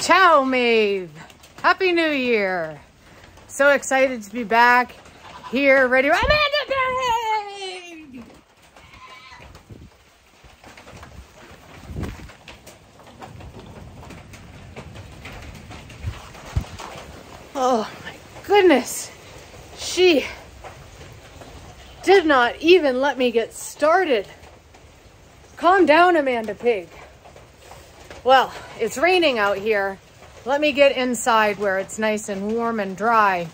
Ciao, Maeve. Happy New Year. So excited to be back here, ready. Amanda Pig! Oh my goodness. She did not even let me get started. Calm down, Amanda Pig. Well, it's raining out here. Let me get inside where it's nice and warm and dry,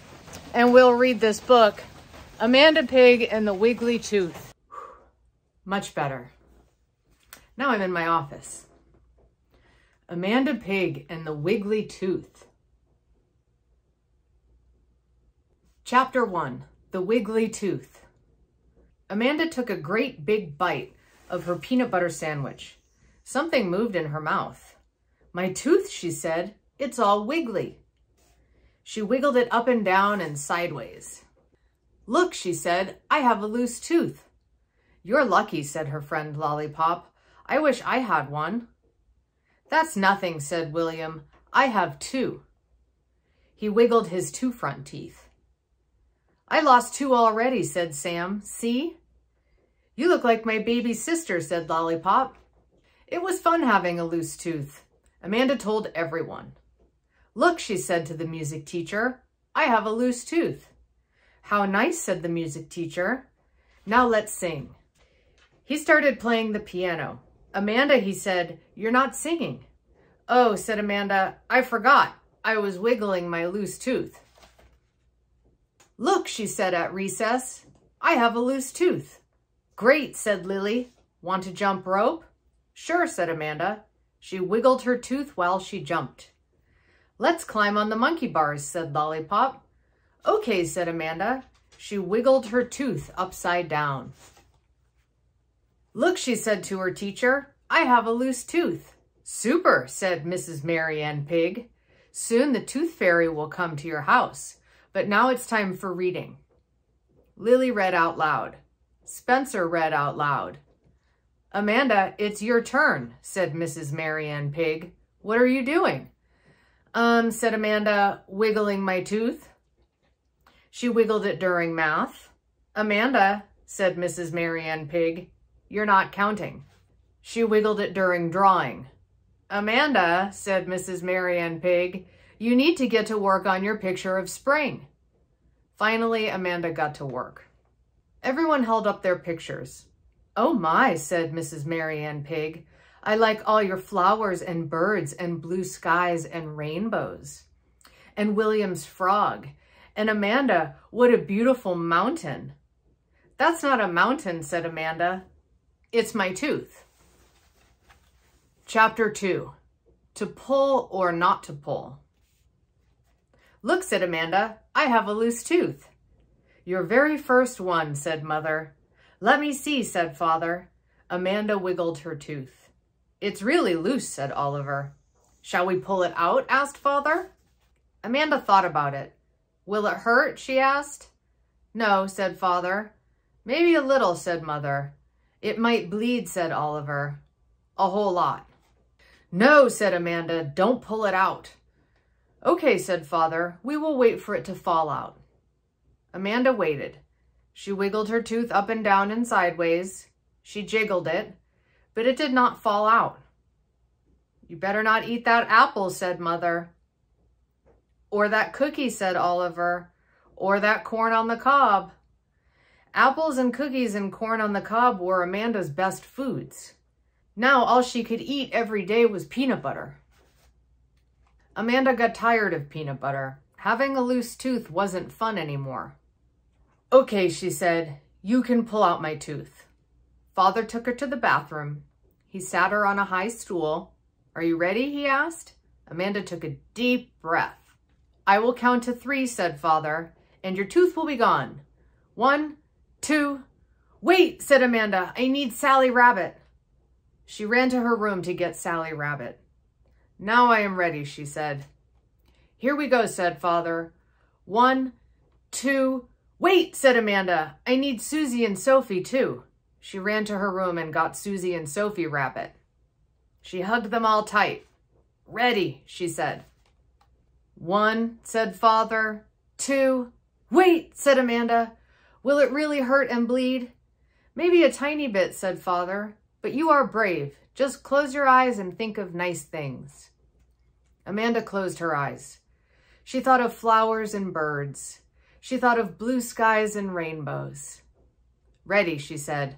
and we'll read this book, Amanda Pig and the WigglyTooth. Much better. Now I'm in my office. Amanda Pig and the WigglyTooth. Chapter 1, The WigglyTooth. Amanda took a great big bite of her peanut butter sandwich. Something moved in her mouth. My tooth, she said. It's all wiggly. She wiggled it up and down and sideways. Look, she said, I have a loose tooth. You're lucky, said her friend Lollipop. I wish I had one. That's nothing, said William. I have two. He wiggled his two front teeth. I lost two already, said Sam. See? You look like my baby sister, said Lollipop. It was fun having a loose tooth. Amanda told everyone. Look, she said to the music teacher, I have a loose tooth. How nice, said the music teacher. Now let's sing. He started playing the piano. Amanda, he said, you're not singing. Oh, said Amanda, I forgot. I was wiggling my loose tooth. Look, she said at recess, I have a loose tooth. Great, said Lily. Want to jump rope? Sure, said Amanda. She wiggled her tooth while she jumped. Let's climb on the monkey bars, said Lollipop. Okay, said Amanda. She wiggled her tooth upside down. Look, she said to her teacher, I have a loose tooth. Super, said Mrs. Mary Ann Pig. Soon the tooth fairy will come to your house, but now it's time for reading. Lily read out loud. Spencer read out loud. Amanda, it's your turn, said Mrs. Mary Ann Pig. What are you doing? Said Amanda, wiggling my tooth. She wiggled it during math. Amanda, said Mrs. Mary Ann Pig, you're not counting. She wiggled it during drawing. Amanda, said Mrs. Mary Ann Pig, you need to get to work on your picture of spring. Finally, Amanda got to work. Everyone held up their pictures. Oh my, said Mrs. Mary Ann Pig. I like all your flowers and birds and blue skies and rainbows. And William's frog. And Amanda, what a beautiful mountain. That's not a mountain, said Amanda. It's my tooth. Chapter 2, To Pull or Not to Pull. Look, said Amanda, I have a loose tooth. Your very first one, said Mother. Let me see, said Father. Amanda wiggled her tooth. It's really loose, said Oliver. Shall we pull it out, asked Father. Amanda thought about it. Will it hurt, she asked. No, said Father. Maybe a little, said Mother. It might bleed, said Oliver. A whole lot. No, said Amanda, don't pull it out. Okay, said Father, we will wait for it to fall out. Amanda waited. She wiggled her tooth up and down and sideways. She jiggled it, but it did not fall out. You better not eat that apple, said Mother. Or that cookie, said Oliver. Or that corn on the cob. Apples and cookies and corn on the cob were Amanda's best foods. Now all she could eat every day was peanut butter. Amanda got tired of peanut butter. Having a loose tooth wasn't fun anymore. Okay, she said, you can pull out my tooth. Father took her to the bathroom. He sat her on a high stool. Are you ready? He asked. Amanda took a deep breath. I will count to 3, said Father, and your tooth will be gone. 1, 2. Wait, said Amanda. I need Sally Rabbit. She ran to her room to get Sally Rabbit. Now I am ready, she said. Here we go, said Father. 1, 2. Wait, said Amanda. I need Susie and Sophie, too. She ran to her room and got Susie and Sophie Rabbit. She hugged them all tight. Ready, she said. 1, said Father. 2. Wait, said Amanda. Will it really hurt and bleed? Maybe a tiny bit, said Father. But you are brave. Just close your eyes and think of nice things. Amanda closed her eyes. She thought of flowers and birds. She thought of blue skies and rainbows. Ready, she said.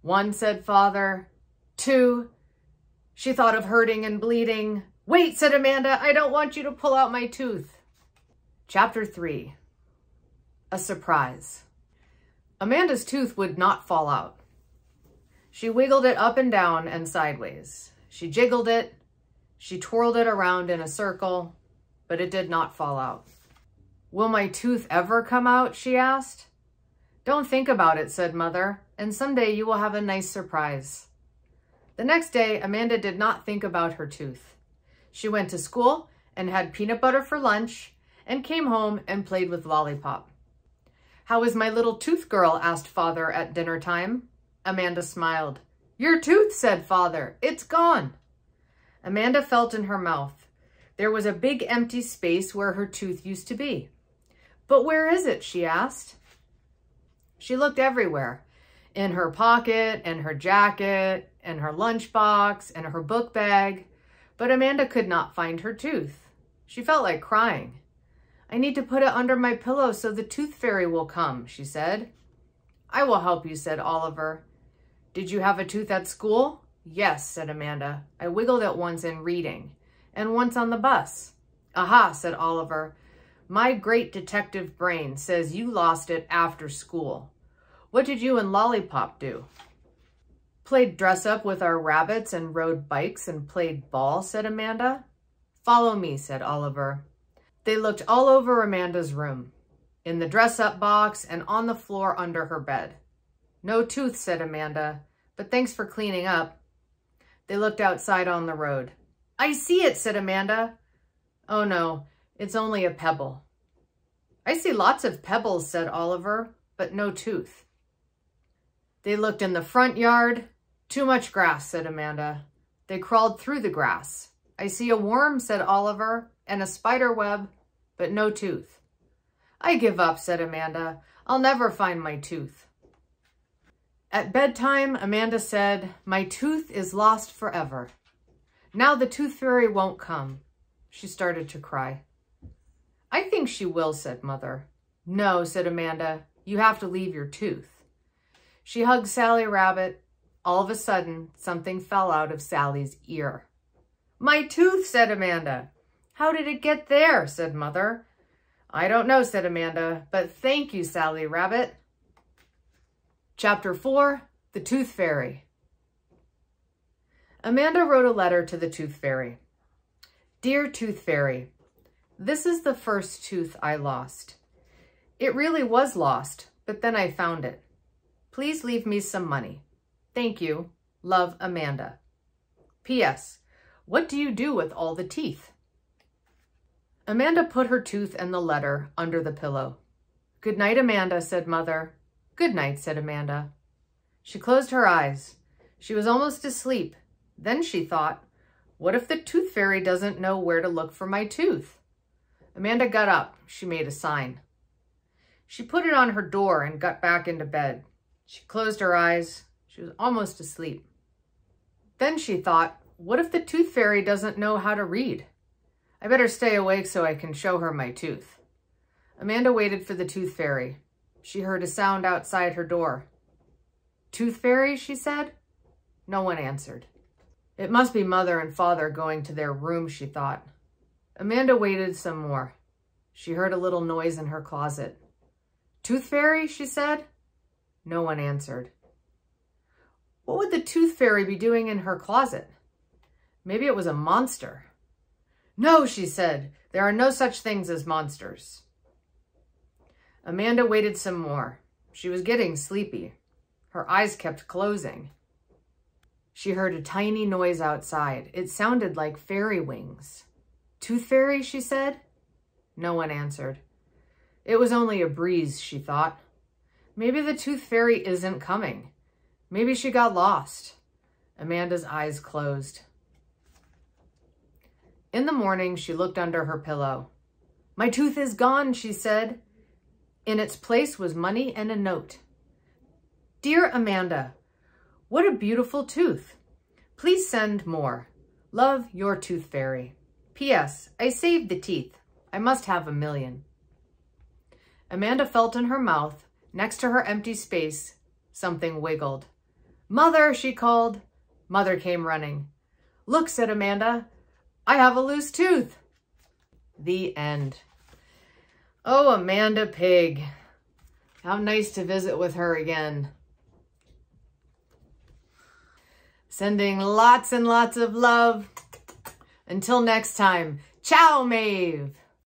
1, said Father. 2. She thought of hurting and bleeding. Wait, said Amanda. I don't want you to pull out my tooth. Chapter 3. A surprise. Amanda's tooth would not fall out. She wiggled it up and down and sideways. She jiggled it. She twirled it around in a circle, but it did not fall out. Will my tooth ever come out? She asked. Don't think about it, said Mother, and someday you will have a nice surprise. The next day, Amanda did not think about her tooth. She went to school and had peanut butter for lunch and came home and played with Lollipop. How is my little tooth girl? Asked Father at dinner time. Amanda smiled. Your tooth, said Father. It's gone. Amanda felt in her mouth. There was a big empty space where her tooth used to be. But where is it? She asked. She looked everywhere. In her pocket, and her jacket, and her lunchbox, and her book bag. But Amanda could not find her tooth. She felt like crying. I need to put it under my pillow so the tooth fairy will come, she said. I will help you, said Oliver. Did you have a tooth at school? Yes, said Amanda. I wiggled it once in reading, and once on the bus. Aha, said Oliver. My great detective brain says you lost it after school. What did you and Lollipop do? Played dress-up with our rabbits and rode bikes and played ball, said Amanda. Follow me, said Oliver. They looked all over Amanda's room, in the dress-up box and on the floor under her bed. No tooth, said Amanda, but thanks for cleaning up. They looked outside on the road. I see it, said Amanda. Oh no, it's only a pebble. I see lots of pebbles, said Oliver, but no tooth. They looked in the front yard. Too much grass, said Amanda. They crawled through the grass. I see a worm, said Oliver, and a spider web, but no tooth. I give up, said Amanda. I'll never find my tooth. At bedtime, Amanda said, my tooth is lost forever. Now the tooth fairy won't come. She started to cry. I think she will, said Mother. No, said Amanda. You have to leave your tooth. She hugged Sally Rabbit. All of a sudden, something fell out of Sally's ear. My tooth, said Amanda. How did it get there? Said Mother. I don't know, said Amanda, but thank you, Sally Rabbit. Chapter 4, The Tooth Fairy. Amanda wrote a letter to the Tooth Fairy. Dear Tooth Fairy, this is the first tooth I lost. It really was lost, but then I found it. Please leave me some money. Thank you. Love, Amanda. P.S. What do you do with all the teeth? Amanda put her tooth and the letter under the pillow. Good night, Amanda, said Mother. Good night, said Amanda. She closed her eyes. She was almost asleep. Then she thought, what if the Tooth Fairy doesn't know where to look for my tooth? Amanda got up. She made a sign. She put it on her door and got back into bed. She closed her eyes. She was almost asleep. Then she thought, what if the Tooth Fairy doesn't know how to read? I better stay awake so I can show her my tooth. Amanda waited for the Tooth Fairy. She heard a sound outside her door. Tooth Fairy, she said. No one answered. It must be Mother and Father going to their room, she thought. Amanda waited some more. She heard a little noise in her closet. Tooth Fairy, she said. No one answered. What would the Tooth Fairy be doing in her closet? Maybe it was a monster. No, she said. There are no such things as monsters. Amanda waited some more. She was getting sleepy. Her eyes kept closing. She heard a tiny noise outside. It sounded like fairy wings. Tooth Fairy, she said. No one answered. It was only a breeze, she thought. Maybe the Tooth Fairy isn't coming. Maybe she got lost. Amanda's eyes closed. In the morning, she looked under her pillow. "My tooth is gone," she said. In its place was money and a note. "Dear Amanda, what a beautiful tooth. Please send more. Love, your tooth fairy. P.S. I saved the teeth. I must have 1,000,000. Amanda felt in her mouth, next to her empty space. Something wiggled. "Mother," she called. Mother came running. "Look," said Amanda. "I have a loose tooth." The end. Oh, Amanda Pig. How nice to visit with her again. Sending lots and lots of love. Until next time, ciao, Maeve.